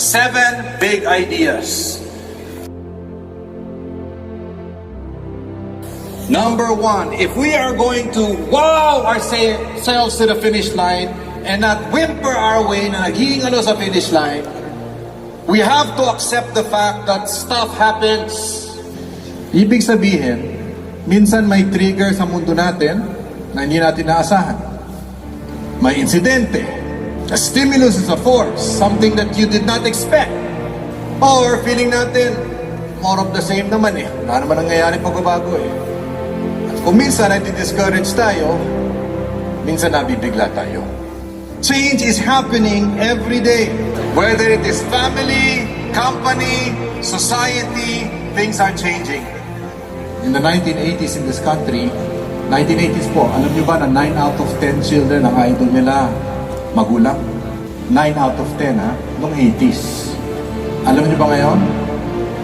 7 big ideas. Number 1, if we are going to wow ourselves to the finish line and not whimper our way na naghihingalo sa finish line, we have to accept the fact that stuff happens. Ibig sabihin, minsan may trigger sa mundo natin na hindi natin naasahan. May insidente. A stimulus is a force, something that you did not expect. Or feeling natin, more of the same naman eh. Wala naman nangyayari pagbabago eh. At kung minsan nati-discourage tayo, minsan nabibigla tayo. Change is happening every day. Whether it is family, company, society, things are changing. In the 1980s in this country, 1980s po, alam niyo ba na 9 out of 10 children ang idol nila magulang? 9 out of 10 ha, noong 80s. Alam niyo ba ngayon?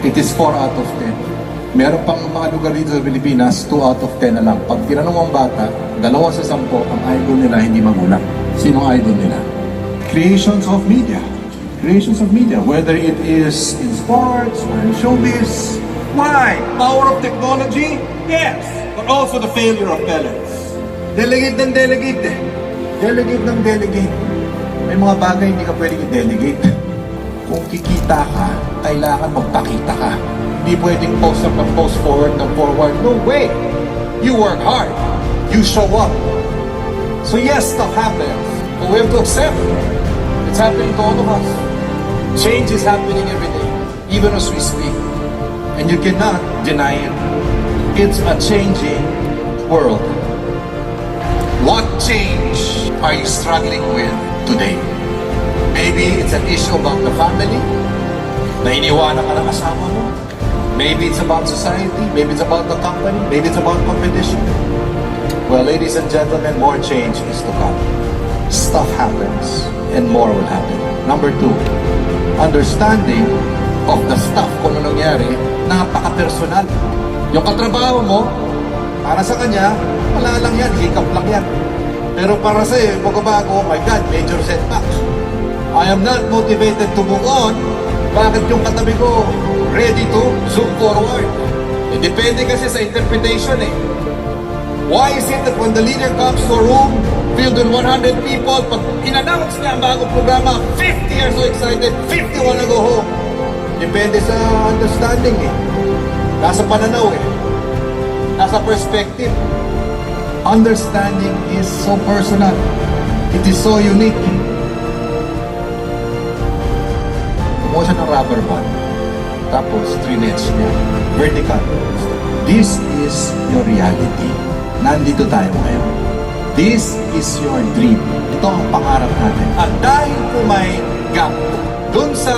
It is 4 out of 10. Meron pang mga lugar dito sa Pilipinas, 2 out of 10 na lang. Pag tinanong ang bata, 2 sa 10 ang idol nila hindi magulang. Sinong idol nila? Creations of media. Creations of media, whether it is in sports or in showbiz. Why? Power of technology? Yes. But also the failure of parents. Delegate ng delegate eh. Delegate ng delegate. May mga bagay hindi ka pwedeng i-delegate. Kung kikita ka, kailangan magpakita ka. Hindi pwedeng post up ng post forward ng forward. No way! You work hard. You show up. So yes, stuff happens. But we have to accept. It's happening to all of us. Change is happening every day. Even as we speak. And you cannot deny it. It's a changing world. What change are you struggling with today? Maybe it's an issue about the family. Na iniwanan ka ng kasama mo. Maybe it's about society. Maybe it's about the company. Maybe it's about competition. Well, ladies and gentlemen, more change is to come. Stuff happens and more will happen. Number 2, understanding of the stuff kung ano nangyari, napaka-personal. Yung katrabaho mo, para sa kanya, wala lang yan, hiccup lang yan. Pero para sa iyo, pagbabago, oh my God, major setback. I am not motivated to move on. Bakit yung katabi ko ready to zoom forward? Depende kasi sa interpretation eh. Why is it that when the leader comes to a room filled with 100 people, pag in-announce niya ang bagong programa, 50 are so excited, 50 wanna go home? Depende sa understanding eh. Nasa pananaw eh. Nasa perspective. Understanding is so personal. It is so unique. Kumuha siya ng rubber band. Tapos, 3 nets niya. Vertical. This is your reality. Nandito tayo ngayon. This is your dream. Ito ang pangarap natin. At dahil po may gap dun sa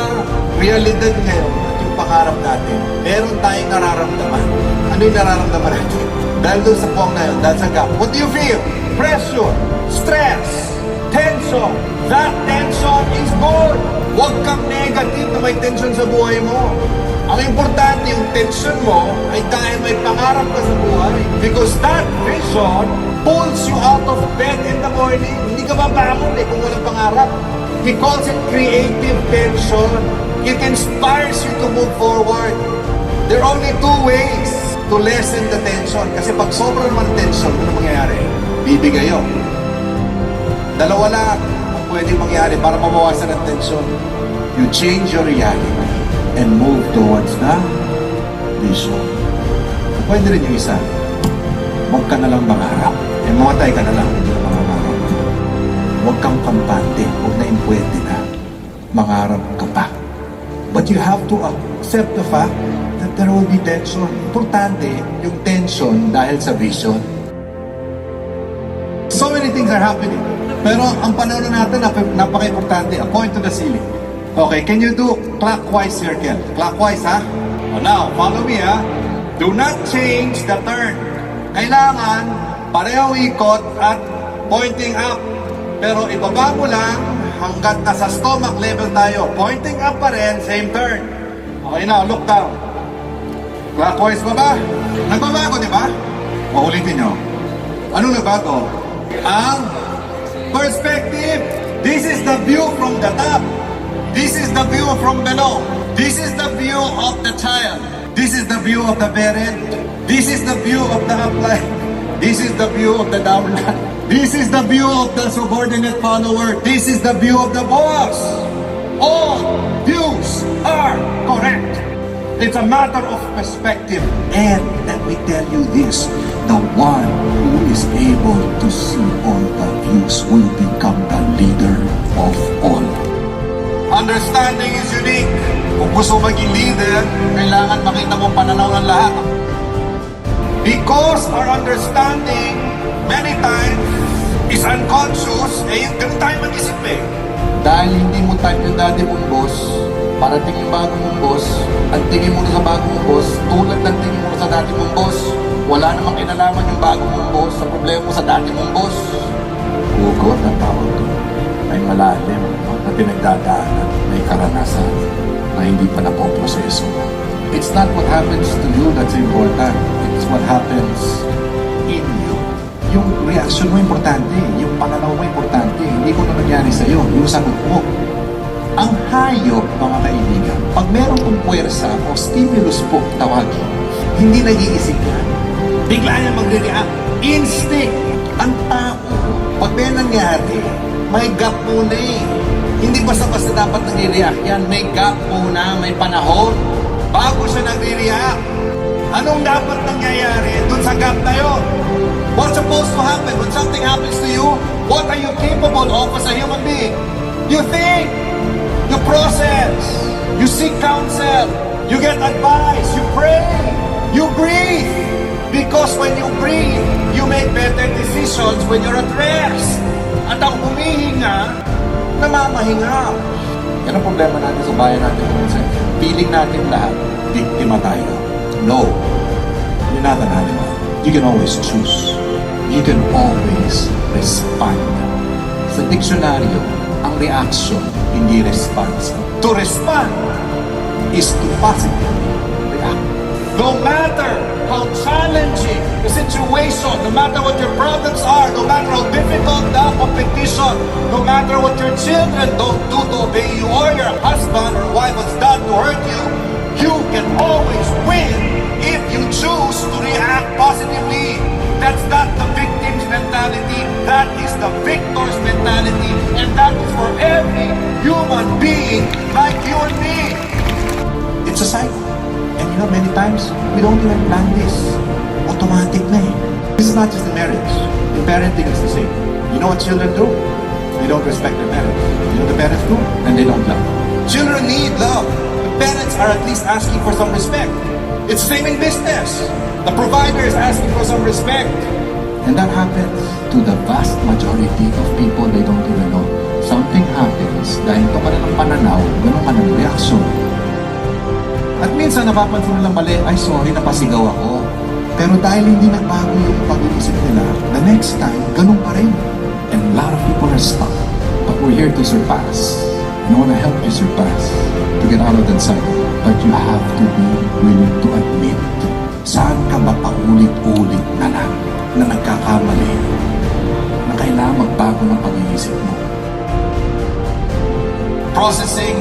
realidad ngayon at yung pangarap natin, meron tayong nararamdaman. Ano yung nararamdaman natin? Dahil dun sa puwang na yun, dahil sa gap. What do you feel? Pressure, stress, tension. That tension is good. Huwag kang negative na may tension sa buhay mo. Ang importante yung tension mo ay dahil may pangarap ka sa buhay. Because that vision pulls you out of bed in the morning. Hindi ka mabangon kung walang pangarap. He calls it creative tension. It inspires you to move forward. There are only 2 ways to lessen the tension. Kasi pag sobrang naman tension, ano mangyayari? Bibigayo. 2 lang ang pwedeng mangyari para mabawasan ang tension. You change your reality and move towards the vision. Pwede rin yung isa. Huwag ka na lang mangarap. Mamatay ka na lang, hindi na mangarap. Huwag kang kampante. Huwag na pwede na. Mangarap ka pa. But you have to accept the fact that there will be tension. Importante yung tension dahil sa vision. So many things are happening. Pero ang panahon natin, napaka-importante. A point to the ceiling. Okay, can you do clockwise circle? Clockwise, ha? Now, follow me, ha? Do not change the turn. Kailangan parehong ikot at pointing up. Pero ibaba mo lang hanggat nasa stomach level tayo. Pointing up pa rin, same turn. Okay, now, look down. Clockwise ba ba? Nagbabago, di ba? Maulitin nyo. Anong nagbago? Ang perspective. This is the view from the top. This is the view from below. This is the view of the child. This is the view of the parent. This is the view of the upline. This is the view of the downline. This is the view of the subordinate follower. This is the view of the boss. All views are correct. It's a matter of perspective. And let me tell you this, the one who is able to see all the views will become the leader of all. Understanding is unique. Kung gusto maging leader, kailangan makita mong pananaw ng lahat. Because our understanding many times is unconscious, yung ganun tayo mag-isip Dahil hindi mo type yung dati mong boss, parating yung bagong mong boss, ang tingin mo sa bagong mong boss, tulad ng tingin mo sa dati mong boss, wala namang kinalaman yung bagong mong boss sa problema mo sa dati mong boss. Hugot ang tawag ko. May malalim na pinagdadaanan, may karanasan na hindi pa napoproseso. It's not what happens to you that's important. It's what happens in you. Yung reaction mo importante, yung pananaw mo importante, hindi ko na nangyari sa'yo, yung sagot mo. Ang hayop, mga kaibigan, pag meron kong puwersa o stimulus po tawagin, hindi nag-iisip yan. Bigla niya magre-react. Instinct. Ang tao, pag may nangyari, may gap muna Hindi basta-basta dapat nag-react yan. May gap muna, may panahon, bago siya nagre-react. Anong dapat nangyayari dun sa gap na yun? What's supposed to happen when something happens to you? What are you capable of as a human being? You think, you process, you seek counsel, you get advice, you pray, you breathe. Because when you breathe, you make better decisions when you're at rest. At ang humihinga, namamahinga. Yan ang problema natin sa bayan natin. Feeling natin lahat, biktima tayo. No, you're not an animal. You can always choose. You can always respond. Sa diksyonaryo, ang reaction, hindi response. To respond is to positively react. No matter how challenging the situation, no matter what your problems are, no matter how difficult the competition, no matter what your children don't do to obey you, or your husband or wife has done to hurt you, you can always win if you choose to react positively. That's not the victim's mentality. That is the victor's mentality. And that is for every human being like you and me. It's a cycle. And you know, many times, we don't even plan this. Automatic na This is not just in marriage. In parenting, it's the same. You know what children do? They don't respect their parents. You know what the parents do? And they don't love. Children need love. The parents are at least asking for some respect. It's the same in business. The provider is asking for some respect. And that happens to the vast majority of people they don't even know. Something happens dahil ito ka na ng pananaw, ganun ka ng reaction. At minsan napapansin nilang mali, ay sorry, napasigaw ako. Pero dahil hindi nagbago yung pag-iisip nila, the next time, ganun pa rin. And a lot of people are stuck. But we're here to surpass. And I want to help you surpass, to get out of that cycle. But you have to be willing to admit, saan ka ba paulit-ulit na lang na nagkakamali, na kailangan magbago ng pag-iisip mo. Processing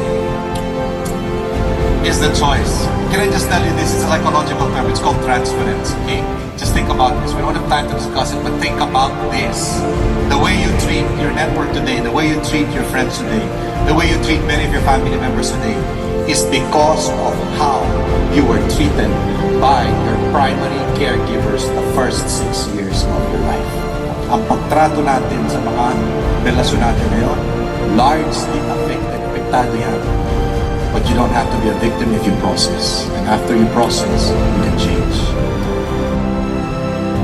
is the choice. Can I just tell you this? It's a psychological term. It's called transference, okay? Just think about this. We don't have time to discuss it, but think about this. The way you treat your network today, the way you treat your friends today, the way you treat many of your family members today, is because of how you were treated by your primary caregivers the first 6 years of your life. Ang pagtrato natin sa mga relasyon natin ngayon, largely apektado yan. But you don't have to be a victim if you process. And after you process, you can change.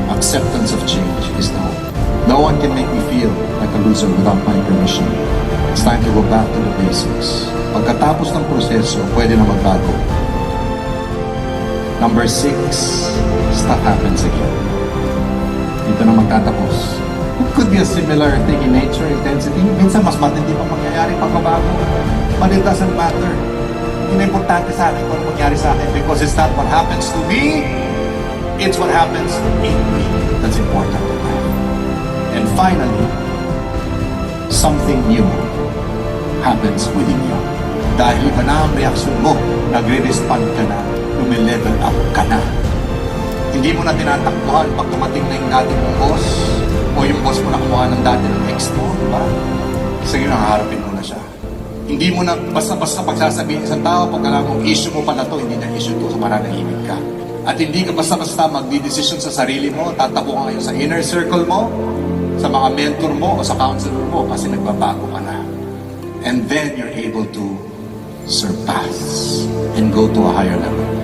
Acceptance of change is the hope. No one can make me feel like a loser without my permission. It's time to go back to the basics. Pagkatapos ng proseso, pwede na magbago. Number 6, stuff happens again. Dito na magtatapos. It could be a similar thing in nature, intensity. Minsan mas matindi pang mangyayari pagbabago. But it doesn't matter. Hindi na importante sa akin kung ano mangyari sa akin because it's not what happens to me, it's what happens in me that's important in life. And finally, something new happens within you. dahil iba na ang reaksyon mo, nagre-respond ka na, lumilevel up ka na. Hindi mo na tinatakbuhan pag tumating na yung dati mong boss o yung boss mo na kumuha ng dati ng ex mo, di ba? Sige, nangaharapin mo na siya. Hindi mo na basta-basta pagsasabihin isang tao, pag alam mong issue mo pala to, hindi na issue to, so mananahimik ka. At hindi ka basta-basta magdi-decision sa sarili mo, tatapo ka ngayon sa inner circle mo, sa mga mentor mo, o sa counselor mo, kasi nagbabago ka na. And then you're able to surpass and go to a higher level.